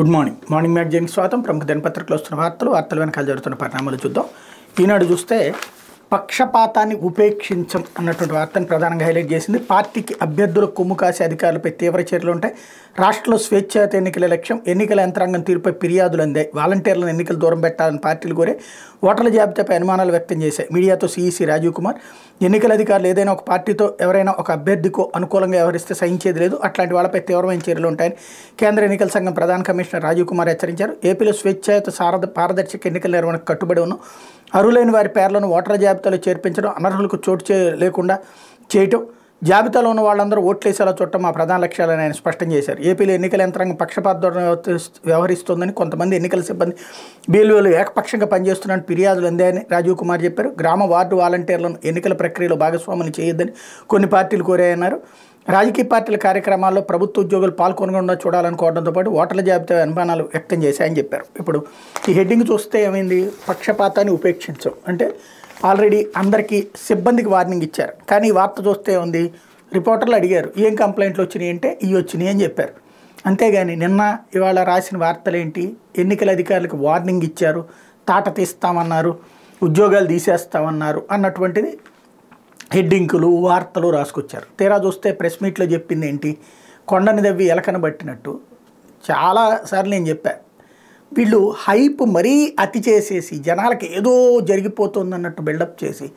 Good morning. Morning మ్యాగజైన్కి స్వాగతం. ప్రముఖ దినపత్రికలు వస్తున్న వార్తలు వెనకాల జరుగుతున్న పరిణామాలు చూద్దాం. ఈనాడు చూస్తే పక్షపాతాన్ని ఉపేక్షించం అన్నటువంటి వార్తను ప్రధానంగా హైలైట్ చేసింది. పార్టీకి అభ్యర్థుల కొమ్ము కాసే అధికారులపై తీవ్ర చర్యలు ఉంటాయి. రాష్ట్రంలో స్వేచ్ఛాయుత ఎన్నికల లక్ష్యం. ఎన్నికల యంత్రాంగం తీరుపై ఫిర్యాదులు అందాయి. వాలంటీర్లను ఎన్నికలు దూరం పెట్టాలని పార్టీలు కోరే ఓటర్ల జాబితాపై అనుమానాలు వ్యక్తం చేశాయి. మీడియాతో సీఈసీ రాజీవ్ కుమార్, ఎన్నికల అధికారులు ఏదైనా ఒక పార్టీతో ఎవరైనా ఒక అభ్యర్థికో అనుకూలంగా వ్యవహరిస్తే సహించేది లేదు, అట్లాంటి వాళ్ళపై తీవ్రమైన చర్యలు ఉంటాయని కేంద్ర ఎన్నికల సంఘం ప్రధాన కమిషనర్ రాజీవ్ కుమార్ హెచ్చరించారు. ఏపీలో స్వేచ్ఛాయుత పారదర్శక ఎన్నికల నిర్వహణకు కట్టుబడి ఉన్నాం. అర్హులైన వారి పేర్లను ఓటర్ల జాబితాలో చేర్పించడం, అనర్హులకు చోటు లేకుండా చేయటం, జాబితాలో ఉన్న వాళ్ళందరూ ఓట్లేసేలా చూడటం మా ప్రధాన లక్ష్యాలని ఆయన స్పష్టం చేశారు. ఏపీలో ఎన్నికల యంత్రాంగం పక్షపాత వ్యవహరిస్తోందని, కొంతమంది ఎన్నికల సిబ్బంది బీఎల్ఓలు ఏకపక్షంగా పనిచేస్తున్నారని ఫిర్యాదులు అందాయని రాజీవ్ కుమార్ చెప్పారు. గ్రామ వార్డు వాలంటీర్లను ఎన్నికల ప్రక్రియలో భాగస్వాములు చేయొద్దని కొన్ని పార్టీలు కోరాయన్నారు. రాజకీయ పార్టీల కార్యక్రమాల్లో ప్రభుత్వ ఉద్యోగులు పాల్గొనకుండా చూడాలనుకోవడంతో పాటు ఓటర్ల జాబితా అనుమానాలు వ్యక్తం చేశాయని చెప్పారు. ఇప్పుడు ఈ హెడ్డింగ్ చూస్తే ఏమైంది? పక్షపాతాన్ని ఉపేక్షించం అంటే ఆల్రెడీ అందరికీ సిబ్బందికి వార్నింగ్ ఇచ్చారు. కానీ ఈ వార్త చూస్తే ఉంది, రిపోర్టర్లు అడిగారు ఏం కంప్లైంట్లు వచ్చినాయి అంటే ఇవి వచ్చినాయి అని చెప్పారు. అంతేగాని నిన్న ఇవాళ రాసిన వార్తలేంటి? ఎన్నికల అధికారులకు వార్నింగ్ ఇచ్చారు, తాట తీస్తామన్నారు, ఉద్యోగాలు తీసేస్తామన్నారు అన్నటువంటిది హెడ్డింకులు వార్తలు రాసుకొచ్చారు. తీరా చూస్తే ప్రెస్ మీట్లో చెప్పింది ఏంటి? కొండని దవ్వి ఎలకను పట్టినట్టు. చాలాసార్లు నేను చెప్పాను, వీళ్ళు హైప్ మరీ అతి చేసేసి జనాలకి ఏదో జరిగిపోతుంది అన్నట్టు బిల్డప్ చేసి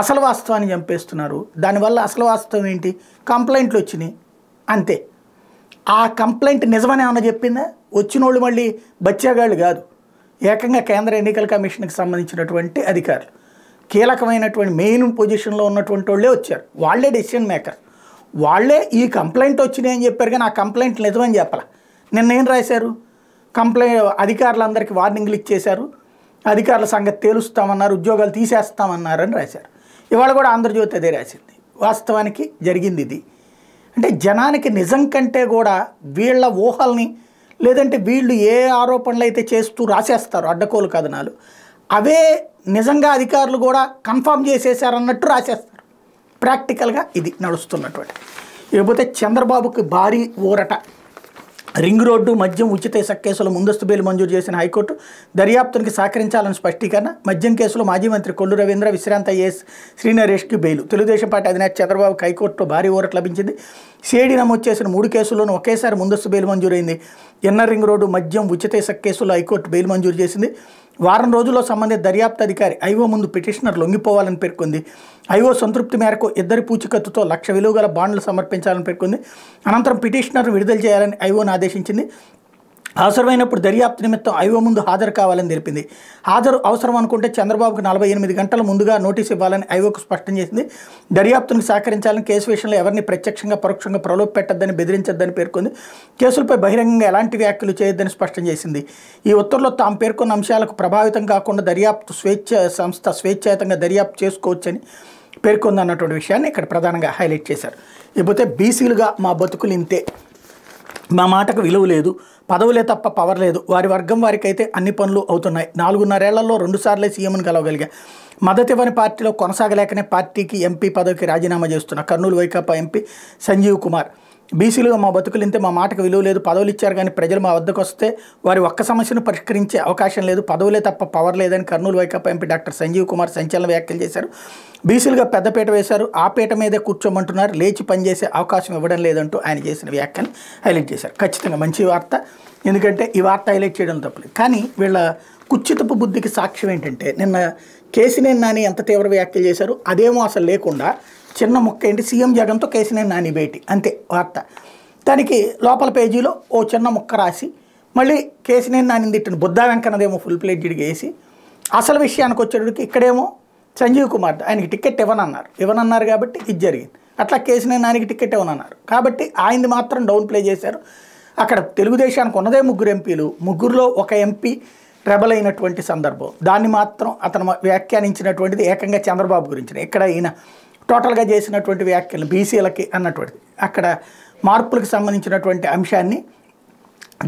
అసలు వాస్తవాన్ని చంపేస్తున్నారు. దానివల్ల అసలు వాస్తవం ఏంటి? కంప్లైంట్లు వచ్చినాయి అంతే. ఆ కంప్లైంట్ నిజమని ఏమన్నా చెప్పిందా? వచ్చిన వాళ్ళు మళ్ళీ బచ్చాగాళ్ళు కాదు, ఏకంగా కేంద్ర ఎన్నికల కమిషన్కి సంబంధించినటువంటి అధికారులు, కీలకమైనటువంటి మెయిన్ పొజిషన్లో ఉన్నటువంటి వాళ్ళే వచ్చారు. వాళ్ళే డెసిషన్ మేకర్, వాళ్ళే ఈ కంప్లైంట్ వచ్చినాయి అని చెప్పారు. కానీ ఆ కంప్లైంట్ నిజమని చెప్పాల. నిన్న ఏం రాశారు? అధికారులందరికీ వార్నింగ్లు ఇచ్చేశారు, అధికారుల సంగతి తేలుస్తామన్నారు, ఉద్యోగాలు తీసేస్తామన్నారని రాశారు. ఇవాళ కూడా ఆంధ్రజ్యోతి అదే రాసింది. వాస్తవానికి జరిగింది ఇది. అంటే జనానికి నిజం కంటే కూడా వీళ్ళ ఊహల్ని, లేదంటే వీళ్ళు ఏ ఆరోపణలు అయితే చేస్తూ రాసేస్తారు అడ్డకోలు కథనాలు, అవే నిజంగా అధికారులు కూడా కన్ఫర్మ్ చేసేసారన్నట్టు రాసేస్తారు. ప్రాక్టికల్గా ఇది నడుస్తున్నటువంటి. ఇకపోతే చంద్రబాబుకి భారీ ఊరట. రింగ్ రోడ్డు మద్యం ఉచిత ఇసుక కేసులో ముందస్తు బెయిల్ మంజూరు చేసిన హైకోర్టు దర్యాప్తునికి సహకరించాలని స్పష్టీకరణ. మద్యం కేసులో మాజీ మంత్రి కొల్లు రవీంద్ర, విశ్రాంత ఐఏఎస్ శ్రీనరేష్కి బెయిల్. తెలుగుదేశం పార్టీ అధినేత చంద్రబాబుకి హైకోర్టులో భారీ ఊరట లభించింది. సిఐడి నమోదు చేసిన 3 కేసుల్లోనూ ఒకేసారి ముందస్తు బెయిల్ మంజూరైంది. ఎన్ఆర్ రింగ్ రోడ్డు మద్యం ఉచిత ఇసుక కేసులో హైకోర్టు బెయిల్ మంజూరు చేసింది. వారం రోజుల్లో సంబంధిత దర్యాప్తు అధికారి ఐఓ ముందు పిటిషనర్ లొంగిపోవాలని పేర్కొంది. ఐఓ సంతృప్తి మేరకు ఇద్దరి పూచికత్తుతో 1,00,000 విలువ గల బాండ్లు సమర్పించాలని పేర్కొంది. అనంతరం పిటిషనర్ను విడుదల చేయాలని ఐఓను ఆదేశించింది. అవసరమైనప్పుడు దర్యాప్తు నిమిత్తం ఐఓ ముందు హాజరు కావాలని తెలిపింది. హాజరు అవసరం అనుకుంటే చంద్రబాబుకు 48 గంటల ముందుగా నోటీసు ఇవ్వాలని ఐఓకు స్పష్టం చేసింది. దర్యాప్తునికి సహకరించాలని, కేసు విషయంలో ఎవరిని ప్రత్యక్షంగా పరోక్షంగా ప్రలోభ పెట్టద్దని, బెదిరించొద్దని పేర్కొంది. కేసులపై బహిరంగంగా ఎలాంటి వ్యాఖ్యలు చేయొద్దని స్పష్టం చేసింది. ఈ ఉత్తర్వులో తాము పేర్కొన్న అంశాలకు ప్రభావితం కాకుండా దర్యాప్తు సంస్థ స్వేచ్ఛాయుతంగా దర్యాప్తు చేసుకోవచ్చని పేర్కొంది అన్నటువంటి విషయాన్ని ఇక్కడ ప్రధానంగా హైలైట్ చేశారు. ఇకపోతే బీసీలుగా మా బతుకులు ఇంతే, మా మాటకు విలువ లేదు, పదవులే తప్ప పవర్ లేదు, వారి వర్గం వారికైతే అన్ని పనులు అవుతున్నాయి. 4.5 ఏళ్లలో 2 సార్లే సీఎంను కలవగలిగా. మద్దతు ఇవ్వని పార్టీలో కొనసాగలేకనే పార్టీకి ఎంపీ పదవికి రాజీనామా చేస్తున్న కర్నూలు వైకాపా ఎంపీ సంజీవ్ కుమార్. బీసీలుగా మా బతుకులు ఇంతే, మా మాటకు విలువ లేదు, పదవులు ఇచ్చారు కానీ ప్రజలు మా వద్దకు వస్తే వారి ఒక్క సమస్యను పరిష్కరించే అవకాశం లేదు, పదవులే తప్ప పవర్ లేదని కర్నూలు వైకాపా ఎంపీ డాక్టర్ సంజీవ్ కుమార్ సంచలన వ్యాఖ్యలు చేశారు. బీసీలుగా పెద్దపీట వేశారు, ఆ పీట మీదే కూర్చోమంటున్నారు, లేచి పనిచేసే అవకాశం ఇవ్వడం లేదంటూ ఆయన చేసిన వ్యాఖ్యను హైలైట్ చేశారు. ఖచ్చితంగా మంచి వార్త, ఎందుకంటే ఈ వార్త హైలైట్ చేయడం తప్పలేదు. కానీ వీళ్ళ కుచ్చితపు బుద్ధికి సాక్ష్యం ఏంటంటే, నిన్న కేసినేని నాని ఎంత తీవ్ర వ్యాఖ్యలు చేశారు, అదేమో అసలు లేకుండా చిన్న ముక్క ఏంటి, సీఎం జగన్తో కేసినేని నాని భేటీ అంతే వార్త. దానికి లోపల పేజీలో ఓ చిన్న ముక్క రాసి మళ్ళీ కేసినేని నాని తిట్టిన బుద్ధా వెంకన్నదేమో ఫుల్ ప్లేజ్డ్గా వేసి, అసలు విషయానికి వచ్చేటికి ఇక్కడేమో సంజీవ్ కుమార్ ఆయనకి టికెట్ ఇవ్వనన్నారు కాబట్టి ఇది జరిగింది. అట్లా కేసినేని నానికి టికెట్ ఇవ్వనన్నారు కాబట్టి ఆయనది మాత్రం డౌన్ ప్లే చేశారు. అక్కడ తెలుగుదేశానికి ఉన్నదే 3 ఎంపీలు, 3లో ఒక ఎంపీ రెబల్ అయినటువంటి సందర్భం, దాన్ని మాత్రం అతను వ్యాఖ్యానించినటువంటిది ఏకంగా చంద్రబాబు గురించి. ఇక్కడ ఈయన టోటల్గా చేసినటువంటి వ్యాఖ్యలు బీసీలకి అన్నటువంటిది, అక్కడ మార్పులకు సంబంధించినటువంటి అంశాన్ని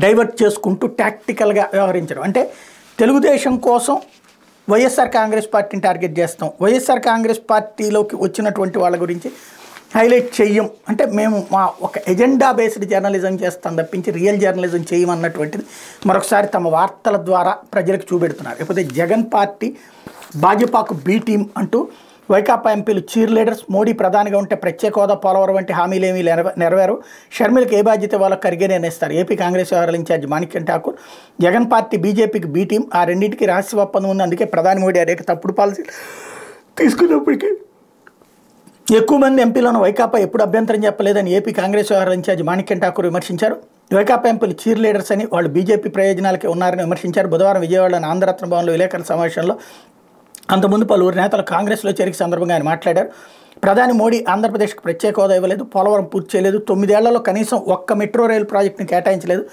డైవర్ట్ చేసుకుంటూ టాక్టికల్గా వ్యవహరించడం. అంటే తెలుగుదేశం కోసం వైఎస్ఆర్ కాంగ్రెస్ పార్టీని టార్గెట్ చేస్తాం, వైఎస్ఆర్ కాంగ్రెస్ పార్టీలోకి వచ్చినటువంటి వాళ్ళ గురించి హైలైట్ చెయ్యం అంటే మేము మా ఒక ఎజెండా బేస్డ్ జర్నలిజం చేస్తాం తప్పించి రియల్ జర్నలిజం చేయమన్నటువంటిది మరొకసారి తమ వార్తల ద్వారా ప్రజలకు చూపెడుతున్నారు. లేకపోతే జగన్ పార్టీ భాజపాకు బీ టీం అంటూ వైకాపా ఎంపీలు చీర్ లీడర్స్, మోడీ ప్రధానిగా ఉంటే ప్రత్యేక హోదా, పోలవరం వంటి హామీలేమీ నెరవేరు, షర్మిలకు ఏ బాధ్యత వాళ్ళకి కరిగే నిర్ణయిస్తారు. ఏపీ కాంగ్రెస్ వ్యవహారాల ఇన్ఛార్జ్ మాణిక్యం ఠాకూర్, జగన్ పార్టీ బీజేపీకి బీ టీం, ఆ రెండింటికి రహస్య ఒప్పందం ఉంది, అందుకే ప్రధాని మోడీ అనేక తప్పుడు పాలసీలు తీసుకున్నప్పటికీ ఎక్కువ మంది ఎంపీలను వైకాపా ఎప్పుడు అభ్యంతరం చెప్పలేదని ఏపీ కాంగ్రెస్ వ్యవహారాల ఇన్ఛార్జ్ మాణిక్యం ఠాకూర్ విమర్శించారు. వైకాపా ఎంపీలు చీర్ లీడర్స్ అని, వాళ్ళు బీజేపీ ప్రయోజనాలకే ఉన్నారని విమర్శించారు. బుధవారం విజయవాడలోని ఆంధ్రరత్న భవన్లో విలేకరుల సమావేశంలో అంతకుముందు పలువురు నేతలు కాంగ్రెస్లో చేరిక సందర్భంగా ఆయన మాట్లాడారు. ప్రధాని మోడీ ఆంధ్రప్రదేశ్కి ప్రత్యేక హోదా ఇవ్వలేదు, పోలవరం పూర్తి చేయలేదు, 9 ఏళ్లలో కనీసం ఒక్క మెట్రో రైలు ప్రాజెక్టును కేటాయించలేదు,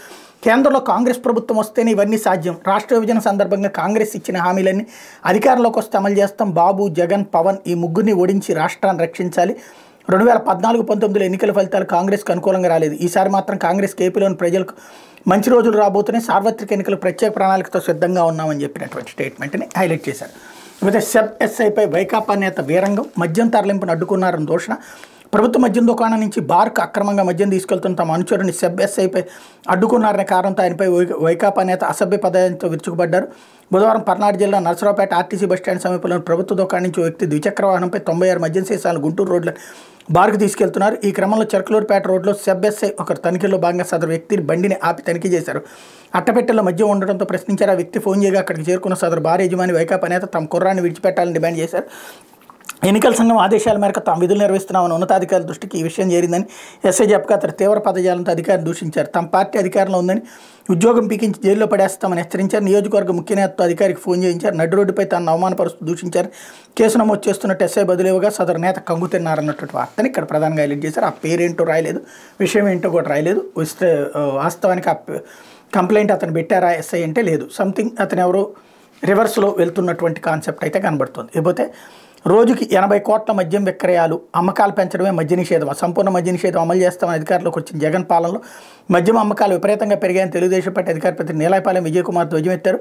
కేంద్రంలో కాంగ్రెస్ ప్రభుత్వం వస్తేనే ఇవన్నీ సాధ్యం, రాష్ట్ర విభజన సందర్భంగా కాంగ్రెస్ ఇచ్చిన హామీలన్నీ అధికారంలోకి వస్తే అమలు చేస్తాం, బాబు, జగన్, పవన్ ఈ ముగ్గురిని ఓడించి రాష్ట్రాన్ని రక్షించాలి, 2014-19 ఎన్నికల ఫలితాలు కాంగ్రెస్కి అనుకూలంగా రాలేదు, ఈసారి మాత్రం కాంగ్రెస్కి ఏపీలోని ప్రజలకు మంచి రోజులు రాబోతున్నాయి, సార్వత్రిక ఎన్నికలు ప్రత్యేక ప్రణాళికతో సిద్ధంగా ఉన్నామని చెప్పినటువంటి స్టేట్మెంట్ని హైలైట్ చేశారు. అయితే సెబ్ ఎస్ఐపై వైకాపా నేత వీరంగం మద్యం తరలింపును అడ్డుకున్నారని దూషణ, ప్రభుత్వ మద్యం దుకాణం నుంచి బార్కు అక్రమంగా మద్యం తీసుకెళ్తున్న తమ అనుచరుని సెబ్ ఎస్ఐపై అడ్డుకున్నారనే కారణంతో ఆయనపై వైకాపా నేత అసభ్య పదాలతో విరుచుకుపడ్డారు. బుధవారం పల్నాడు జిల్లా నరసరావుపేట ఆర్టీసీ బస్టాండ్ సమీపంలోని ప్రభుత్వ దుకాణం నుంచి వ్యక్తి ద్విచక్ర వాహనంపై 96 మద్యం సీసాలను గుంటూరు రోడ్ల బార్కు తీసుకెళ్తున్నారు. ఈ క్రమంలో చెర్కలూరుపేట రోడ్లో సెబ్ ఎస్ఐ ఒకరు తనిఖీల్లో భాగంగా సదరు వ్యక్తిని బండిని ఆపి తనిఖీ చేశారు. అట్టపెట్టెల్లో మద్యం ఉండడంతో ప్రశ్నించారు. ఆ వ్యక్తి ఫోన్ చేయగా అక్కడికి చేరుకున్న సదరు బార్ యజమాని వైకాపా నేత తమ కుర్రాన్ని విడిచిపెట్టాలని డిమాండ్ చేశారు. ఎన్నికల సంఘం ఆదేశాల మేరకు తాము విధులు నిర్వహిస్తున్నామని ఉన్నతాధికారుల దృష్టికి ఈ విషయం చేరిందని ఎస్ఐ చెప్పగా అతను తీవ్ర పదజాలంతో అధికారిని దూషించారు. తమ పార్టీ అధికారంలో ఉందని ఉద్యోగం పీకించి జైల్లో పడేస్తామని హెచ్చరించారు. నియోజకవర్గ ముఖ్య నేతతో అధికారికి ఫోన్ చేయించారు. నడ్డు రోడ్డుపై తాను అవమానపరుస్తూ దూషించారు. కేసు నమోదు చేస్తున్నట్టు ఎస్ఐ బదులుగా సదరు నేత కంగు తిన్నారన్నటువంటి వార్తని ఇక్కడ ప్రధానంగా హైలైట్ చేశారు. ఆ పేరేంటో రాయలేదు, విషయం ఏంటో కూడా రాయలేదు. వాస్తవానికి ఆ కంప్లైంట్ అతను పెట్టారా ఎస్ఐ అంటే లేదు, సంథింగ్ అతను ఎవరో రివర్స్లో వెళ్తున్నటువంటి కాన్సెప్ట్ అయితే కనబడుతుంది. లేకపోతే రోజుకి 80 కోట్ల మద్యం విక్రయాలు, అమ్మకాలు పెంచడమే మద్య నిషేధం, సంపూర్ణ మద్య నిషేధం అమలు చేస్తామని అధికారంలోకి వచ్చిన జగన్ పాలనలో మద్యం అమ్మకాలు విపరీతంగా పెరిగాయని తెలుగుదేశం పార్టీ అధికార ప్రతినిధి నీలాయపాలెం విజయకుమార్ ధ్వజమెత్తారు.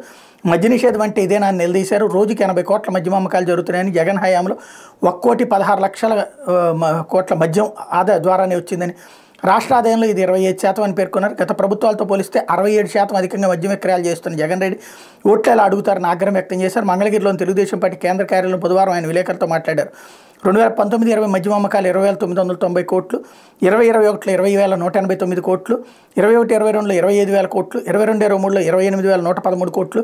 మద్య నిషేధం అంటే ఇదేనా అని నిలదీశారు. రోజుకి 80 కోట్ల మద్యం అమ్మకాలు జరుగుతున్నాయని, జగన్ హయాంలో 1,16,00,000 కోట్ల మద్యం ఆదాయ ద్వారానే వచ్చిందని, రాష్ట్ర ఆదాయంలో ఇది 25% అని పేర్కొన్నారు. గత ప్రభుత్వాలతో పోలిస్తే 67% అధికంగా మద్యం విక్రయాలు చేస్తున్న జగన్ రెడ్డి ఓట్లేలా అడుగుతారని ఆగ్రహం వ్యక్తం చేశారు. మంగళగిరిలోని తెలుగుదేశం పార్టీ కేంద్ర కార్యాలయంలో బుధవారం ఆయన విలేకరులతో మాట్లాడారు. 2019-20 మద్యం అమ్మకాలు 20,990 కోట్లు, 2021లో 20,189 కోట్లు, 21-22లో 25,000 కోట్లు, 22-23లో 28,113 కోట్లు,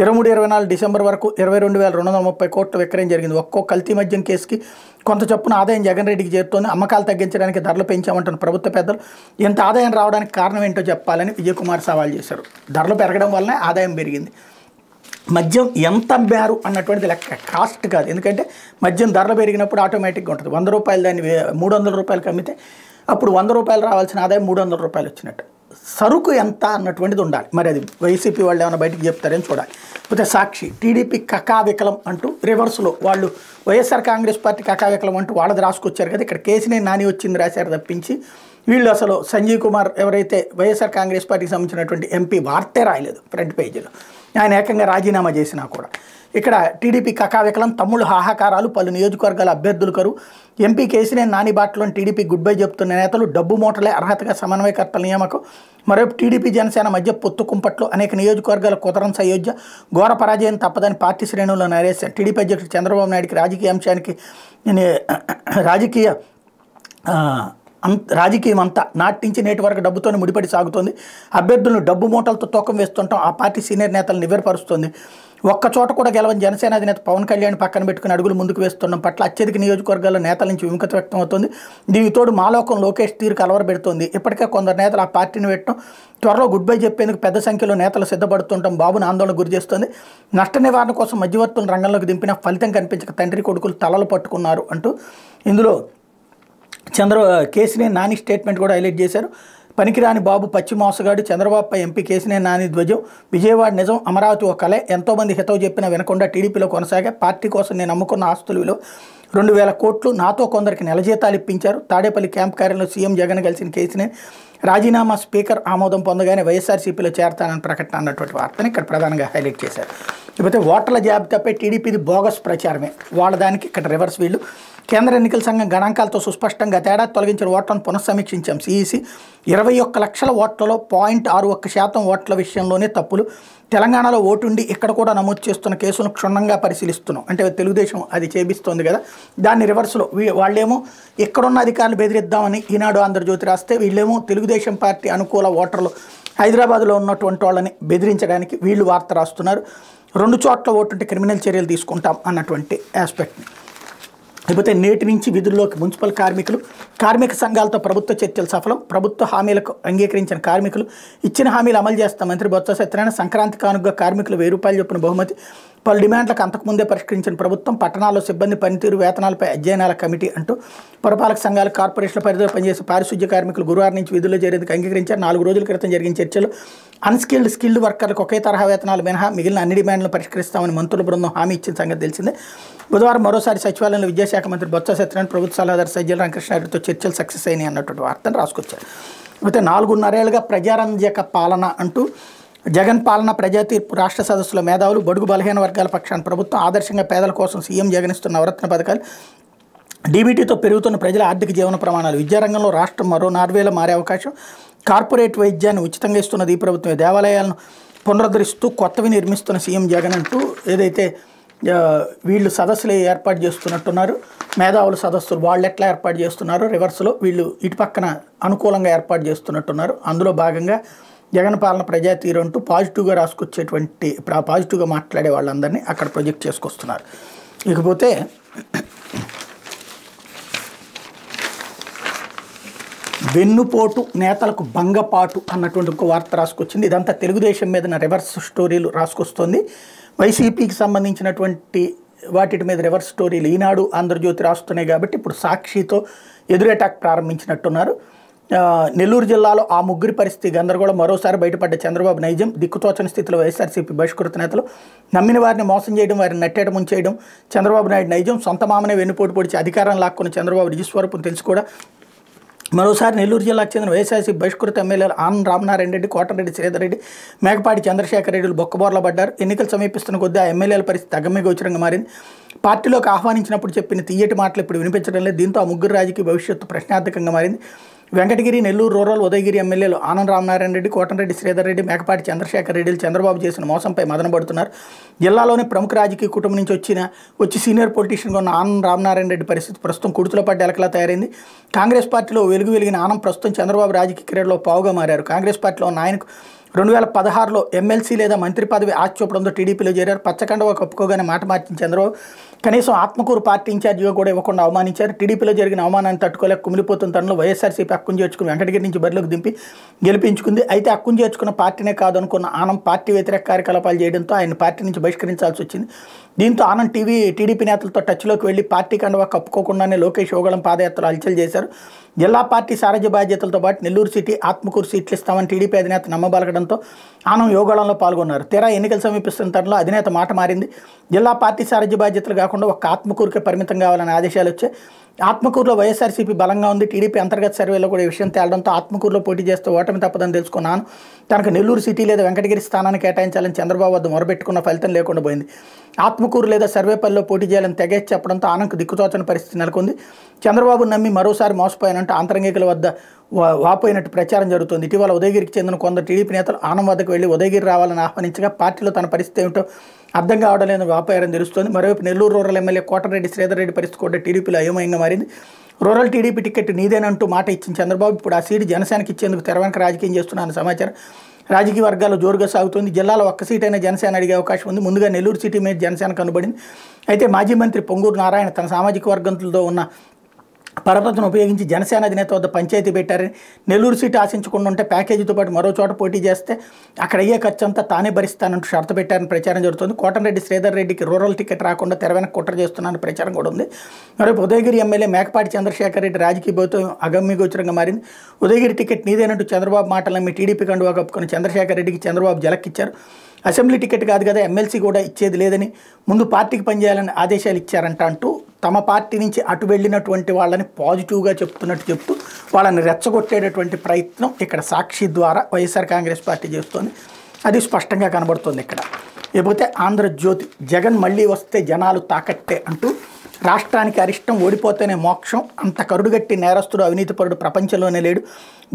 23-24 డిసెంబర్ వరకు 22,230 కోట్లు విక్రయం జరిగింది. ఒక్కో కల్తీ మద్యం కేసుకి కొంత చొప్పున ఆదాయం జగన్ రెడ్డికి చేరుతోంది. అమ్మకాలు తగ్గించడానికి ధరలు పెంచామంటున్న ప్రభుత్వ పెద్దలు ఇంత ఆదాయం రావడానికి కారణం ఏంటో చెప్పాలని విజయకుమార్ సవాల్ చేశారు. ధరలు పెరగడం వల్లనే ఆదాయం పెరిగింది. మద్యం ఎంత అమ్మారు అన్నటువంటిది లెక్క, కాస్ట్ కాదు. ఎందుకంటే మద్యం ధరలు పెరిగినప్పుడు ఆటోమేటిక్గా ఉంటుంది. 100 రూపాయలు దాన్ని 300 రూపాయలకి అమ్మితే అప్పుడు 100 రూపాయలు రావాల్సిన ఆదాయం 300 రూపాయలు వచ్చినట్టు. సరుకు ఎంత అన్నటువంటిది ఉండాలి. మరి అది వైసీపీ వాళ్ళు ఏమైనా బయటకు చెప్తారని చూడాలి. పోతే సాక్షి టీడీపీ కకావికలం అంటూ రివర్స్లో వాళ్ళు వైఎస్ఆర్ కాంగ్రెస్ పార్టీ కకావికలం అంటూ వాళ్ళది రాసుకొచ్చారు కదా. ఇక్కడ కేసీనేని నాని వచ్చింది రాశారు తప్పించి వీళ్ళు అసలు సంజీవ్ కుమార్ ఎవరైతే వైఎస్ఆర్ కాంగ్రెస్ పార్టీకి సంబంధించినటువంటి ఎంపీ వార్తే రాయలేదు ఫ్రంట్ పేజీలో. ఆయన ఏకంగా రాజీనామా చేసినా కూడా ఇక్కడ టీడీపీ కకావికలం, తమ్ముళ్ళు హాహాకారాలు, పలు నియోజకవర్గాల అభ్యర్థులు కరువు, ఎంపీ కేసీనేని నాని బాటలోని టీడీపీ గుడ్ బై చెప్తున్న నేతలు, డబ్బు మూటలే అర్హతగా సమన్వయకర్తల నియామకం, మరోవైపు టీడీపీ జనసేన మధ్య పొత్తు కుంపట్లో అనేక నియోజకవర్గాల కుదరన్స్ అయోధ్య, ఘోర పరాజయం తప్పదని పార్టీ శ్రేణుల్లో నరేశారు. టీడీపీ అధ్యక్షుడు చంద్రబాబు నాయుడికి రాజకీయం అంతా నాటి నుంచి నేటి వరకు డబ్బుతోనే ముడిపడి సాగుతోంది. అభ్యర్థులను డబ్బు మూటలతో తూకం వేస్తుంటాం ఆ పార్టీ సీనియర్ నేతలను నివ్వెరపరుస్తుంది. ఒక్క చోట కూడా గెలవని జనసేన అధినేత పవన్ కళ్యాణ్ పక్కన పెట్టుకుని అడుగులు ముందుకు వేస్తుండడం పట్ల అత్యధిక నియోజకవర్గాల్లో నేతల నుంచి విముఖత వ్యక్తం అవుతుంది. దీనికి తోడు మాలోకం లోకేష్ తీరు కలవరబెడుతోంది. ఇప్పటికే కొందరు నేతలు ఆ పార్టీని పెట్టడం, త్వరలో గుడ్ బై చెప్పేందుకు పెద్ద సంఖ్యలో నేతలు సిద్ధపడుతుండడం బాబును ఆందోళన గురి చేస్తుంది. నష్ట నివారణ కోసం మధ్యవర్తులను రంగంలోకి దింపిన ఫలితం కనిపించక తండ్రి కొడుకులు తలలు పట్టుకున్నారు అంటూ ఇందులో కేసీనేని నాని స్టేట్మెంట్ కూడా హైలైట్ చేశారు. పనికిరాని బాబు పచ్చి మోసగాడు, చంద్రబాబుపై ఎంపీ కేసీనేని నాని ధ్వజం, విజయవాడ నిజం, అమరావతి ఒక కలే, ఎంతోమంది హితవు చెప్పినా వినకుండా టీడీపీలో కొనసాగా, పార్టీ కోసం నేను నమ్ముకున్న ఆస్తుల విలువ 2,000 కోట్లు, నాతో కొందరికి నెల జీతాలు ఇప్పించారు. తాడేపల్లి క్యాంప్ కార్యాలయంలో సీఎం జగన్ కలిసిన కేసీనేని రాజీనామా స్పీకర్ ఆమోదం పొందగానే వైఎస్ఆర్సీపీలో చేరతానని ప్రకటన అన్నటువంటి వార్తని ఇక్కడ ప్రధానంగా హైలైట్ చేశారు. లేకపోతే ఓటర్ల జాబితాపై టీడీపీది బోగస్ ప్రచారమే వాళ్ళ దానికి ఇక్కడ రివర్స్ వీళ్ళు కేంద్ర ఎన్నికల సంఘం గణాంకాలతో సుస్పష్టంగా తేడా తొలగించిన ఓట్లను పునఃసమీక్షించాం. సిఈసి 21 లక్షల ఓట్లలో 0.61% ఓట్ల విషయంలోనే తప్పులు. తెలంగాణలో ఓటుండి ఇక్కడ కూడా నమోదు చేస్తున్న కేసులను క్షుణ్ణంగా పరిశీలిస్తున్నాం. అంటే తెలుగుదేశం అది చేపిస్తోంది కదా, దాన్ని రివర్స్లో వాళ్ళేమో ఎక్కడున్న అధికారులు బెదిరిద్దామని ఈనాడు ఆంధ్రజ్యోతి రాస్తే, వీళ్ళేమో తెలుగుదేశం పార్టీ అనుకూల ఓటర్లు హైదరాబాద్లో ఉన్నటువంటి వాళ్ళని బెదిరించడానికి వీళ్ళు వార్త రాస్తున్నారు. 2 చోట్ల ఓటుంటే క్రిమినల్ చర్యలు తీసుకుంటాం అన్నటువంటి ఆస్పెక్ట్ని. లేకపోతే నేటి నుంచి విధుల్లోకి మున్సిపల్ కార్మికులు, కార్మిక సంఘాలతో ప్రభుత్వ చర్చలు సఫలం. ప్రభుత్వ హామీలకు అంగీకరించిన కార్మికులు ఇచ్చిన హామీలు అమలు చేస్తాం. మంత్రి బొత్స సత్యనారాయణ. సంక్రాంతి కానుకగా కార్మికులు 1000 రూపాయలు చొప్పున బహుమతి. పలు డిమాండ్లకు అంతకుముందే పరిష్కరించిన ప్రభుత్వం. పట్టణాల్లో సిబ్బంది పనితీరు, వేతనాలపై అధ్యయనాల కమిటీ అంటూ పురపాలక సంఘాలు, కార్పొరేషన్ల పరిధిలో పనిచేసే పారిశుద్ధ్య కార్మికులు గురువారం నుంచి విధుల్లో చేరేందుకు అంగీకరించారు. 4 రోజుల క్రితం జరిగిన చర్చలు అన్స్కిల్డ్, స్కిల్డ్ వర్కర్లకు ఒకే తరహా వేతనాలు మినహా మిగిలిన అన్ని డిమాండ్లను పరిష్కరిస్తామని మంత్రుల బృందం హామీ ఇచ్చిన సంగతి తెలిసిందే. బుధవారం మరోసారి సచివాలయంలో విద్యాశాఖ మంత్రి బొత్స సత్యనారాయణ ప్రభుత్వ సలహాదారు సజ్జల రామకృష్ణారెడ్డితో చర్చలు సక్సెస్ అయినాయి అన్నటువంటి వార్తను రాసుకొచ్చారు. అయితే 4.5 ఏళ్లుగా ప్రజారంజక పాలన అంటూ జగన్ పాలన, ప్రజా తీర్పు, రాష్ట్ర సదస్సుల మేధావులు, బడుగు బలహీన వర్గాల పక్షాన ప్రభుత్వం, ఆదర్శంగా పేదల కోసం సీఎం జగన్ ఇస్తున్న నవరత్న పథకాలు, డీబీటీతో పెరుగుతున్న ప్రజల ఆర్థిక జీవన ప్రమాణాలు, విద్యారంగంలో రాష్ట్రం మరో నార్వేలో మారే అవకాశం, కార్పొరేట్ వైద్యాన్ని ఉచితంగా ఇస్తున్నది ఈ ప్రభుత్వమే, దేవాలయాలను పునరుద్ధరిస్తూ కొత్తవి నిర్మిస్తున్న సీఎం జగన్ అంటూ ఏదైతే వీళ్ళు సదస్సులు ఏర్పాటు చేస్తున్నట్టున్నారు, మేధావుల సదస్సులు వాళ్ళు ఎట్లా ఏర్పాటు చేస్తున్నారు, రివర్స్లో వీళ్ళు ఇటు పక్కన అనుకూలంగా ఏర్పాటు చేస్తున్నట్టున్నారు. అందులో భాగంగా జగన్ పాలన, ప్రజా తీరు అంటూ పాజిటివ్గా రాసుకొచ్చేటువంటి పాజిటివ్గా మాట్లాడే వాళ్ళందరినీ అక్కడ ప్రొజెక్ట్ చేసుకొస్తున్నారు. ఇకపోతే వెన్నుపోటు నేతలకు భంగపాటు అన్నటువంటి ఒక వార్త రాసుకొచ్చింది. ఇదంతా తెలుగుదేశం మీద రివర్స్ స్టోరీలు రాసుకొస్తుంది. వైసీపీకి సంబంధించినటువంటి వాటి మీద రివర్స్ స్టోరీలు ఈనాడు ఆంధ్రజ్యోతి రాస్తున్నాయి కాబట్టి ఇప్పుడు సాక్షితో ఎదురు అటాక్ ప్రారంభించినట్టున్నారు. నెల్లూరు జిల్లాలో ఆ ముగ్గురి పరిస్థితి గందరగోళం. మరోసారి బయటపడ్డ చంద్రబాబు నైజం. దిక్కుతోచని స్థితిలో వైఎస్ఆర్సీపీ బహిష్కృత నేతలు. నమ్మిన వారిని మోసం చేయడం, వారిని నట్టేట ముంచేయడం చంద్రబాబు నాయుడు నైజం. సొంత మామనే వెన్నుపోటు పొడిచి అధికారం లాక్కున్న చంద్రబాబు నిజస్వరూపం తెలుసు కూడా. మరోసారి నెల్లూరు జిల్లాకు చెందిన వైఎస్ఆర్సీపీ బహిష్కృత ఎమ్మెల్యేలు ఆనం రామనారాయణ రెడ్డి, కోటరెడ్డి శ్రీధర్ రెడ్డి, మేకపాటి చంద్రశేఖర్ రెడ్డిలు బొక్కబోర్ల పడ్డారు. ఎన్నికలు సమీపిస్తున్న కొద్దీ ఆ ఎమ్మెల్యేల పరిస్థితి అగమ్యగోచరంగా మారింది. పార్టీలోకి ఆహ్వానించినప్పుడు చెప్పిన తీయటి మాటలు ఇప్పుడు వినిపించడం లేదు. దీంతో ఆ ముగ్గురు రాజకీయ భవిష్యత్తు ప్రశ్నార్థకంగా మారింది. వెంకటగిరి, నెల్లూరు రూరల్, ఉదయగిరి ఎమ్మెల్యేలు ఆనం రామనారాయణ రెడ్డి, కోటరెడ్డి శ్రీధర్ రెడ్డి, మేకపాటి చంద్రశేఖర్ రెడ్డిలు చంద్రబాబు చేసిన మోసంపై మదనపడుతున్నారు. జిల్లాలోని ప్రముఖ రాజకీయ కుటుంబం నుంచి వచ్చి సీనియర్ పొలిటీషియన్గా ఉన్న ఆనం రామనారాయణ రెడ్డి పరిస్థితి ప్రస్తుతం కుడుతులో పడ్డ ఎలకలా తయారైంది. కాంగ్రెస్ పార్టీలో వెలిగిన ఆనం ప్రస్తుతం చంద్రబాబు రాజకీయ కెరీర్లో పావుగా మారారు. కాంగ్రెస్ పార్టీలో ఉన్న ఆయనకు 2016లో ఎమ్మెల్సీ లేదా మంత్రి పదవి ఆశ చూపడంతో టీడీపీలో చేరారు. పచ్చకండవ కప్పుకోగానే మాట మార్చిన చంద్రబాబు కనీసం ఆత్మకూరు పార్టీ ఇన్ఛార్జిగా కూడా ఇవ్వకుండా అవమానించారు. టీడీపీలో జరిగిన అవమానాన్ని తట్టుకోలేక కుమిలిపోతున్న తనలో వైఎస్ఆర్సీపీ హక్కును చేర్చుకుని వెంకటగిరి నుంచి బరిలోకి దింపి గెలిపించుకుంది. అయితే హక్కును చేర్చుకున్న పార్టీనే కాదనుకున్న ఆనం పార్టీ వ్యతిరేక కార్యకలాపాలు చేయడంతో ఆయన పార్టీ నుంచి బహిష్కరించాల్సి వచ్చింది. దీంతో ఆనం టీడీపీ నేతలతో టచ్లోకి వెళ్లి పార్టీ కండవా కప్పుకోకుండానే లోకేష్ యోగళం పాదయాత్రలు హల్చల్ చేశారు. జిల్లా పార్టీ సారథ్య బాధ్యతలతో పాటు నెల్లూరు సిటీ, ఆత్మకూరు సీట్లు ఇస్తామని టీడీపీ అధినేత నమ్మబలగడంతో ఆనం యోగళంలో పాల్గొన్నారు. తీరా ఎన్నికలు సమీపిస్తున్న తరుణంలో అధినేత మాట మారింది. జిల్లా పార్టీ సారథ్య బాధ్యతలు కాకుండా ఒక్క ఆత్మకూరుకే పరిమితం కావాలని ఆదేశాలు వచ్చాయి. ఆత్మకూరులో వైఎస్ఆర్సీపీ బలంగా ఉంది. టీడీపీ అంతర్గత సర్వేలో కూడా ఈ విషయం తేలడంతో ఆత్మకూరులో పోటీ చేస్తే ఓటమి తప్పదని తెలుసుకున్నాను. తనకు నెల్లూరు సిటీ లేదా వెంకటగిరి స్థానాన్ని కేటాయించాలని చంద్రబాబు వద్ద మొరబెట్టుకున్న ఫలితం లేకుండా పోయింది. ఆత్మకూరు లేదా సర్వేపల్లిలో పోటీ చేయాలని తెగేసి చెప్పడంతో ఆనంకు దిక్కుతోచని పరిస్థితి నెలకొంది. చంద్రబాబు నమ్మి మరోసారి మోసపోయానంటూ ఆంతరంగికుల వద్ద వాపోయినట్టు ప్రచారం జరుగుతుంది. ఇటీవల ఉదయగిరికి చెందిన కొందరు టీడీపీ నేతలు ఆనం వద్దకు వెళ్లి ఉదయగిరి రావాలని ఆహ్వానించగా పార్టీలో తన పరిస్థితి ఏమిటో అర్థం కావడం లేదని వాపోయారని తెలుస్తోంది. మరోవైపు నెల్లూరు రూరల్ ఎమ్మెల్యే కోటరెడ్డి శ్రీధర్ రెడ్డి పరిస్థితి కూడా టీడీపీలో అయోమయంగా మారింది. రూరల్ టీడీపీ టికెట్ నీదేనంటూ మాట ఇచ్చిన చంద్రబాబు ఇప్పుడు ఆ సీటు జనసేనకి ఇచ్చేందుకు తెరవెనక రాజకీయం చేస్తున్నారని సమాచారం. రాజకీయ వర్గాల్లో జోరుగా సాగుతుంది. జిల్లాలో ఒక్క సీటైనా జనసేన అడిగే అవకాశం ఉంది. ముందుగా నెల్లూరు సిటీ మీద జనసేన కనుబడింది. అయితే మాజీ మంత్రి పొంగూరు నారాయణ తన సామాజిక వర్గంతో ఉన్న పరపతిని ఉపయోగించి జనసేన అధినేత వద్ద పంచాయతీ పెట్టారని, నెల్లూరు సీటు ఆశించకుండా ఉంటే ప్యాకేజీతో పాటు మరో చోట పోటీ చేస్తే అక్కడ అయ్యే ఖర్చు అంతా తానే భరిస్తానంటూ షరతు పెట్టారని ప్రచారం జరుగుతుంది. కోటరెడ్డి శ్రీధర్ రెడ్డికి రూరల్ టికెట్ రాకుండా తెరవెనక కుట్ర చేస్తున్నారని ప్రచారం కూడా ఉంది. మరోవైపు ఉదయగిరి ఎమ్మెల్యే మేకపాటి చంద్రశేఖర్ రెడ్డి రాజకీయ భౌతం అగమ్యగోచరంగా మారింది. ఉదయగిరి టికెట్ నీదేనంటూ చంద్రబాబు మాటలు నమ్మి టీడీపీ కండువా కప్పుకుని చంద్రశేఖర్ రెడ్డికి చంద్రబాబు జలక్కిచ్చారు. అసెంబ్లీ టికెట్ కాదు కదా, ఎమ్మెల్సీ కూడా ఇచ్చేది లేదని, ముందు పార్టీకి పనిచేయాలని ఆదేశాలు ఇచ్చారంట అంటూ తమ పార్టీ నుంచి అటు వెళ్ళినటువంటి వాళ్ళని పాజిటివ్గా చెప్తూ వాళ్ళని రెచ్చగొట్టేటటువంటి ప్రయత్నం ఇక్కడ సాక్షి ద్వారా వైఎస్ఆర్ కాంగ్రెస్ పార్టీ చేస్తోంది. అది స్పష్టంగా కనబడుతుంది ఇక్కడ. లేకపోతే ఆంధ్రజ్యోతి, జగన్ మళ్ళీ వస్తే జనాలు తాకట్టే అంటూ రాష్ట్రానికి అరిష్టం, ఓడిపోతేనే మోక్షం, అంత కరుడుగట్టి నేరస్తుడు అవినీతిపరుడు ప్రపంచంలోనే లేడు,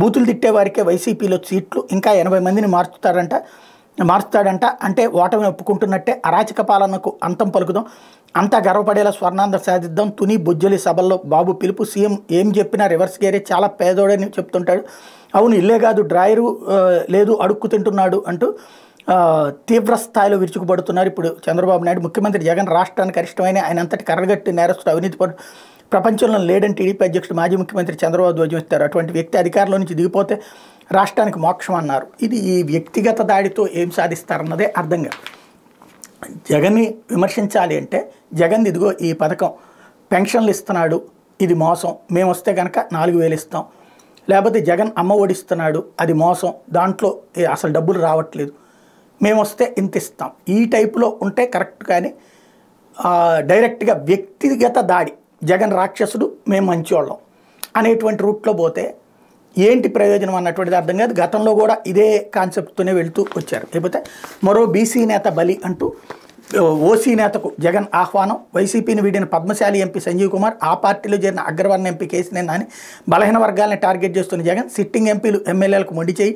బూతులు తిట్టేవారికే వైసీపీలో సీట్లు, ఇంకా 80 మందిని మారుస్తాడంట, అంటే ఓటమి ఒప్పుకుంటున్నట్టే, అరాచక పాలనకు అంతం పలుకుదాం, అంతా గర్వపడేలా స్వర్ణాంధ్ర సాధిద్దాం, తుని బుజ్జలి సభల్లో బాబు పిలుపు, సీఎం ఏం చెప్పినా రివర్స్ గేరే, చాలా పేదోడని చెప్తుంటాడు, అవును ఇల్లే కాదు డ్రాయరు లేదు అడుక్కు తింటున్నాడు అంటూ తీవ్ర స్థాయిలో విరుచుకుపడుతున్నారు ఇప్పుడు చంద్రబాబు నాయుడు. ముఖ్యమంత్రి జగన్ రాష్ట్రానికి అరిష్టమైన ఆయన అంతటి కర్రగట్టి నేరస్తుడు అవినీతిపరుడు ప్రపంచంలో లేడని టీడీపీ అధ్యక్షుడు మాజీ ముఖ్యమంత్రి చంద్రబాబు ధ్వజమిస్తారు. అటువంటి వ్యక్తి అధికారంలో నుంచి దిగిపోతే రాష్ట్రానికి మోక్షం అన్నారు. ఇది ఈ వ్యక్తిగత దాడితో ఏం సాధిస్తారన్నదే అర్థం కాదు. జగన్ని విమర్శించాలి అంటే జగన్ ఇదిగో ఈ పథకం పెన్షన్లు ఇస్తున్నాడు, ఇది మోసం, మేము వస్తే కనుక 4,000 ఇస్తాం, లేకపోతే జగన్ అమ్మ ఒడిస్తున్నాడు, అది మోసం, దాంట్లో అసలు డబ్బులు రావట్లేదు, మేము వస్తే ఇంత ఇస్తాం, ఈ టైపులో ఉంటే కరెక్ట్. కానీ డైరెక్ట్గా వ్యక్తిగత దాడి, జగన్ రాక్షసుడు మేము మంచివాళ్ళం అనేటువంటి రూట్లో పోతే ఏంటి ప్రయోజనం అన్నటువంటిది అర్థం కాదు. గతంలో కూడా ఇదే కాన్సెప్ట్తోనే వెళుతూ వచ్చారు. లేకపోతే మరో బీసీ నేత బలి అంటూ ఓసీ నేతకు జగన్ ఆహ్వానం, వైసీపీని వీడిన పద్మశాలి ఎంపీ సంజీవ్ కుమార్, ఆ పార్టీలో చేరిన అగ్రవర్ణ ఎంపీ కేసినేని నాని, బలహీన వర్గాలను టార్గెట్ చేస్తున్న జగన్, సిట్టింగ్ ఎంపీలు ఎమ్మెల్యేలకు మొండి చేయి,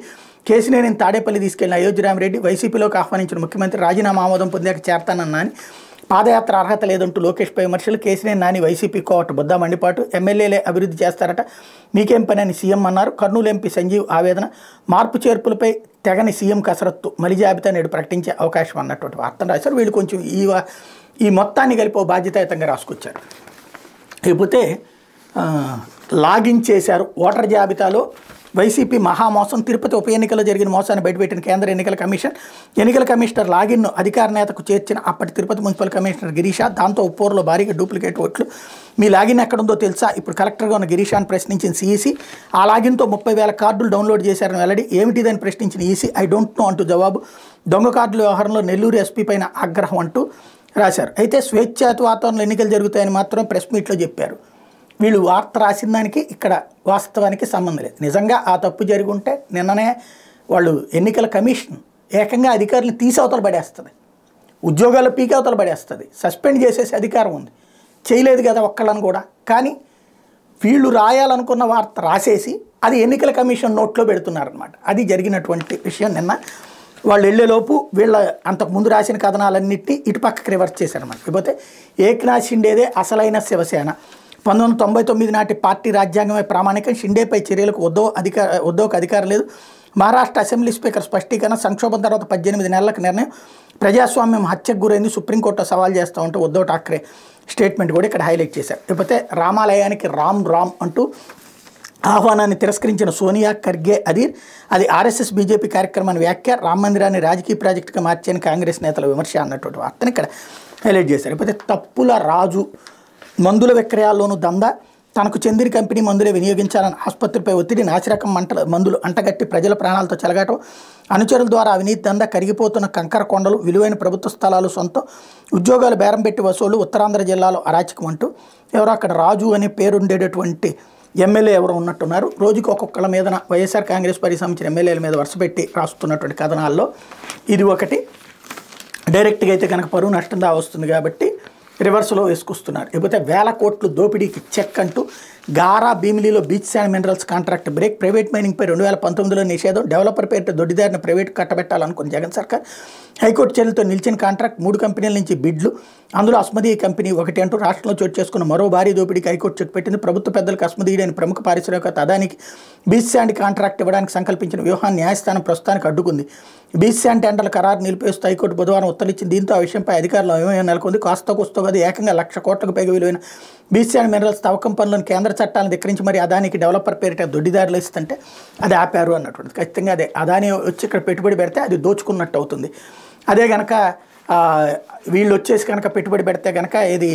కేసినేని తాడేపల్లి తీసుకెళ్లిన అయోధ్యరామరెడ్డి, వైసీపీలోకి ఆహ్వానించిన ముఖ్యమంత్రి రాజీనామా ఆమోదం పొందాక చేరతానన్న నాని, పాదయాత్ర అర్హత లేదంటూ లోకేష్పై విమర్శలు, కేసినేని నాని వైసీపీ కోవట బుద్ధ మండిపాటు, ఎమ్మెల్యేలే అభివృద్ధి చేస్తారట మీకేం పని అని సీఎం అన్నారు, కర్నూలు ఎంపీ సంజీవ్ ఆవేదన, మార్పు చేర్పులపై తెగని సీఎం కసరత్తు, మలి జాబితా నేడు ప్రకటించే అవకాశం అన్నటువంటి వార్తను రాశారు. వీళ్ళు కొంచెం ఈ మొత్తాన్ని కలిపి ఓ బాధ్యతాయుతంగా రాసుకొచ్చారు. లేకపోతే లాగిన్ చేశారు ఓటర్ జాబితాలో వైసీపీ మహామోసం, తిరుపతి ఉప ఎన్నికల్లో జరిగిన మోసాన్ని బయటపెట్టిన కేంద్ర ఎన్నికల కమిషన్, ఎన్నికల కమిషనర్ లాగిన్ను అధికార నేతకు చేర్చిన అప్పటి తిరుపతి మున్సిపల్ కమిషనర్ గిరీష, దాంతో ఉప్పూరులో భారీగా డూప్లికేట్ ఓట్లు, మీ లాగిన్ ఎక్కడుందో తెలుసా, ఇప్పుడు కలెక్టర్గా ఉన్న గిరీషాన్ని ప్రశ్నించిన సీఈసీ, ఆ లాగిన్తో 30,000 కార్డులు డౌన్లోడ్ చేశారని వెల్లడి, ఏమిటిదని ప్రశ్నించిన ఈసీ, ఐ డోంట్ నో అంటూ జవాబు, దొంగ కార్డుల వ్యవహారంలో నెల్లూరు ఎస్పీ పైన ఆగ్రహం అంటూ రాశారు. అయితే స్వేచ్ఛాయుత వాతావరణంలో ఎన్నికలు జరుగుతాయని మాత్రం ప్రెస్ మీట్లో చెప్పారు. వీళ్ళు వార్త రాసిన దానికి ఇక్కడ వాస్తవానికి సంబంధం లేదు. నిజంగా ఆ తప్పు జరిగి ఉంటే నిన్ననే వాళ్ళు ఎన్నికల కమిషన్ ఏకంగా అధికారులను తీసవతలు పడేస్తుంది, ఉద్యోగాలు పీకవతలు పడేస్తుంది, సస్పెండ్ చేసేసి అధికారం ఉంది, చేయలేదు కదా ఒక్కళ్ళని కూడా. కానీ వీళ్ళు రాయాలనుకున్న వార్త రాసేసి అది ఎన్నికల కమిషన్ నోట్లో పెడుతున్నారనమాట. అది జరిగినటువంటి విషయం. నిన్న వాళ్ళు వెళ్ళేలోపు వీళ్ళ అంతకుముందు రాసిన కథనాలన్నింటినీ ఇటు పక్కకి రివర్స్ చేశారన్నమాట. లేకపోతే ఏక్నాథ్ షిండేదే అసలైన శివసేన, 1999 నాటి పార్టీ రాజ్యాంగమే ప్రామాణికం, షిండేపై చర్యలకు ఉద్దవ్కు అధికారం లేదు, మహారాష్ట్ర అసెంబ్లీ స్పీకర్ స్పష్టీకరణ, సంక్షోభం తర్వాత 18 నెలలకు నిర్ణయం, ప్రజాస్వామ్యం హత్యకు గురైంది, సుప్రీంకోర్టు సవాల్ చేస్తూ ఉంటూ ఉద్దవ్ ఠాక్రే స్టేట్మెంట్ కూడా ఇక్కడ హైలైట్ చేశారు. లేకపోతే రామాలయానికి రామ్ అంటూ ఆహ్వానాన్ని తిరస్కరించిన సోనియా, ఖర్గే, అధీర్, అది ఆర్ఎస్ఎస్ బీజేపీ కార్యక్రమాన్ని వ్యాఖ్య, రామ మందిరాన్ని రాజకీయ ప్రాజెక్టుగా మార్చని కాంగ్రెస్ నేతల విమర్శ అన్నటువంటి వార్తను ఇక్కడ హైలైట్ చేశారు. లేకపోతే తప్పుల రాజు, మందుల విక్రయాల్లోనూ దందా, తనకు చెందిన కంపెనీ మందులే వినియోగించాలని ఆసుపత్రిపై ఒత్తిడి, నాసిరకం మందులు అంటగట్టి ప్రజల ప్రాణాలతో చెలగాటం, అనుచరుల ద్వారా అవినీతి దందా, కరిగిపోతున్న కంకర కొండలు, విలువైన ప్రభుత్వ స్థలాలు సొంతం, ఉద్యోగాలు బేరం పెట్టి వసూళ్లు, ఉత్తరాంధ్ర జిల్లాలో అరాచకం అంటూ ఎవరో అక్కడ రాజు అనే పేరుండేటటువంటి ఎమ్మెల్యే ఎవరో ఉన్నట్టున్నారు. రోజుకి ఒక్కొక్కళ్ళ మీద వైఎస్ఆర్ కాంగ్రెస్ పార్టీకి సంబంధించిన ఎమ్మెల్యేల మీద వరుస పెట్టి రాస్తున్నటువంటి కథనాల్లో ఇది ఒకటి. డైరెక్ట్గా అయితే కనుక పరువు నష్టం దా వస్తుంది కాబట్టి రివర్స్లో వేసుకొస్తున్నారు. లేకపోతే 1,000 కోట్లు దోపిడీకి చెక్ అంటూ గారా భీమిలీలో beach sand minerals contract break, private మైనింగ్పై 2019లో నిషేధం, డెవలపర్ పేరుతో దొడ్డిదారిన ప్రైవేట్ కట్టబెట్టాలనుకున్న జగన్ సర్కార్, హైకోర్టు చర్యలతో నిలిచిన కాంట్రాక్ట్, 3 కంపెనీల నుంచి బిడ్లు, అందులో అస్మదీయ కంపెనీ ఒకటి అంటూ రాష్ట్రంలో చోటు చేసుకున్న మరో భారీ దోపిడీకి హైకోర్టు చెక్ పెట్టింది. ప్రభుత్వ పెద్దలకు అస్మదీయుడైన ప్రముఖ పారిశ్రామికవేత్త అదానికి బీచ్ శాండ్ కాంట్రాక్ట్ ఇవ్వడానికి సంకల్పించిన వ్యూహాన్ని న్యాయస్థానం ప్రస్తుతానికి అడ్డుకుంది. బీచ్ శాండ్ టెండర్ల ఖరారు నిలిపేస్తూ హైకోర్టు బుధవారం ఉత్తర్వులిచ్చింది. దీంతో ఆ విషయంపై అధికారులు అయోమయం నెలకొంది. కాస్త అది ఏకంగా 1,00,000 కోట్లకు పైగా విలువైన బీచ్ శాండ్ మినరల్స్ తవ్వకం పనులను కేంద్ర చట్టాలను ధిక్కరించి మరి అదానికి డెవలపర్ పేరిట దొడ్డిదారులు ఇస్తుంటే అది ఆపారు అన్నటువంటిది. ఖచ్చితంగా అదే అదాని వచ్చి ఇక్కడ పెట్టుబడి పెడితే అది దోచుకున్నట్టు అవుతుంది. అదే కనుక వీళ్ళు వచ్చేసి కనుక పెట్టుబడి పెడితే కనుక ఇది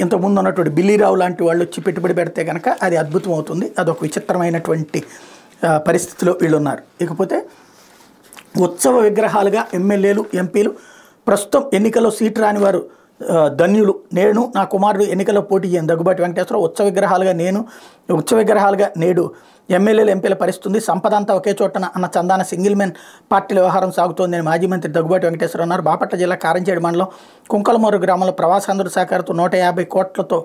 ఇంతకుముందు ఉన్నటువంటి బిల్లీరావు లాంటి వాళ్ళు వచ్చి పెట్టుబడి పెడితే కనుక అది అద్భుతం అవుతుంది. అదొక విచిత్రమైనటువంటి పరిస్థితిలో వీళ్ళు ఉన్నారు. ఇకపోతే ఉత్సవ విగ్రహాలుగా ఎమ్మెల్యేలు, ఎంపీలు, ప్రస్తుతం ఎన్నికల్లో సీటు రాని వారు ధన్యులు, నేను నా కుమారుడు ఎన్నికల్లో పోటీ చేయను, దగ్గుబాటి వెంకటేశ్వరరావు, ఉత్సవ విగ్రహాలుగా నేను ఉత్సవ విగ్రహాలుగా నేడు ఎమ్మెల్యేలు ఎంపీల పరిస్థితుంది, సంపద అంతా ఒకే చోటన అన్న చందాన సింగిల్ మెన్ పార్టీల వ్యవహారం సాగుతోందని మాజీ మంత్రి దగ్గుబాటి వెంకటేశ్వరరావు అన్నారు. బాపట్ల జిల్లా కారంచేడు మండలం కుంకలమూరు గ్రామంలో ప్రవాసాంధ్రుల సహకారంతో 150 కోట్లతో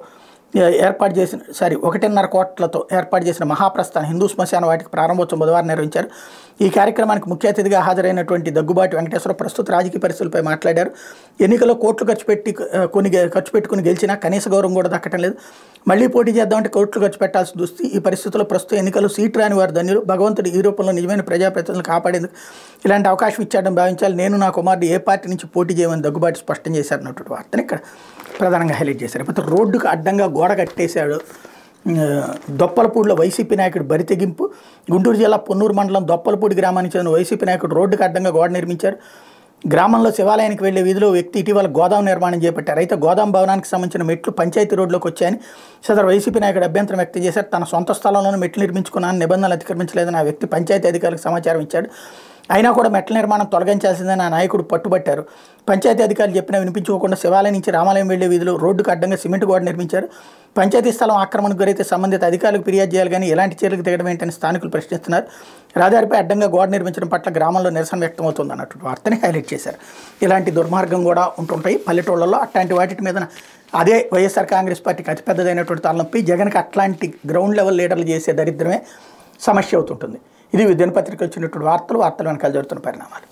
ఏర్పాటు చేసిన 1.5 కోట్లతో ఏర్పాటు చేసిన మహాప్రస్థానం హిందూ శ్మశాన వాటికి ప్రారంభోత్సవం బుధవారం నిర్వహించారు. ఈ కార్యక్రమానికి ముఖ్య అతిథిగా హాజరైనటువంటి దగ్గుబాటి వెంకటేశ్వరరావు ప్రస్తుత రాజకీయ పరిస్థితులపై మాట్లాడారు. ఎన్నికల్లో కోట్లు ఖర్చు పెట్టుకుని గెలిచినా కనీస గౌరవం కూడా దక్కటం లేదు. మళ్లీ పోటీ చేద్దామంటే కోట్లు ఖర్చు పెట్టాల్సి వస్తుంది. ఈ పరిస్థితుల్లో ప్రస్తుత ఎన్నికలు సీటు రాని వారు ధన్యులు. భగవంతుడు ఈ రూపంలో నిజమైన ప్రజాప్రతినిధులను కాపాడేందుకు ఇలాంటి అవకాశం ఇచ్చాడని భావించాలి. నేను నా కుమారుడు ఏ పార్టీ నుంచి పోటీ చేయమని దగ్గుబాటి స్పష్టం చేశారన్నటువంటి వార్తని ఇక్కడ ప్రధానంగా హైలైట్ చేశారు. ఇప్పుడు రోడ్డుకు అడ్డంగా గోడ కట్టేశాడు. దొప్పలపూడిలో వైసీపీ నాయకుడు బరితెగింపు. గుంటూరు జిల్లా పొన్నూరు మండలం దొప్పలపూడి గ్రామానికి చెందిన వైసీపీ నాయకుడు రోడ్డుకు అడ్డంగా గోడ నిర్మించారు. గ్రామంలో శివాలయానికి వెళ్లే వీధిలో వ్యక్తి ఇటీవల గోదాం నిర్మాణం చేపట్టారు. అయితే గోదాం భవనానికి సంబంధించిన మెట్లు పంచాయతీ రోడ్లోకి వచ్చాయని సదరు వైసీపీ నాయకుడు అభ్యంతరం వ్యక్తం చేశారు. తన సొంత స్థలంలోనే మెట్లు నిర్మించుకున్నాను, నిబంధనలు అతిక్రమించలేదని ఆ వ్యక్తి పంచాయతీ అధికారులకు సమాచారం ఇచ్చాడు. అయినా కూడా మెట్ల నిర్మాణం తొలగించాల్సిందని ఆ నాయకుడు పట్టుబట్టారు. పంచాయతీ అధికారులు చెప్పినా వినిపించుకోకుండా శివాలయం నుంచి రామాలయం వెళ్లే వీధిలో రోడ్డుకు అడ్డంగా సిమెంట్ గోడ నిర్మించారు. పంచాయతీ స్థలం ఆక్రమణకు గురైతే సంబంధిత అధికారులకు ఫిర్యాదు చేయాలి కానీ ఎలాంటి చర్యలకు దిగడం ఏంటని స్థానికులు ప్రశ్నిస్తున్నారు. రహదారిపై అడ్డంగా గోడ నిర్మించడం పట్ల గ్రామంలో నిరసన వ్యక్తమవుతుంది అన్నట్టు వార్తని హైలైట్ చేశారు. ఇలాంటి దుర్మార్గం కూడా ఉంటుంటాయి పల్లెటూళ్ళలో. అట్లాంటి వాటి మీద అదే వైఎస్ఆర్ కాంగ్రెస్ పార్టీకి అతిపెద్దదైనటువంటి తలనొప్పి. జగన్కి అట్లాంటి గ్రౌండ్ లెవెల్ లీడర్లు చేసే దరిద్రమే సమస్య అవుతుంటుంది. ఇది దినపత్రిక వచ్చినటువంటి వార్తలు వెనకాల జరుగుతున్న పరిణామాలు.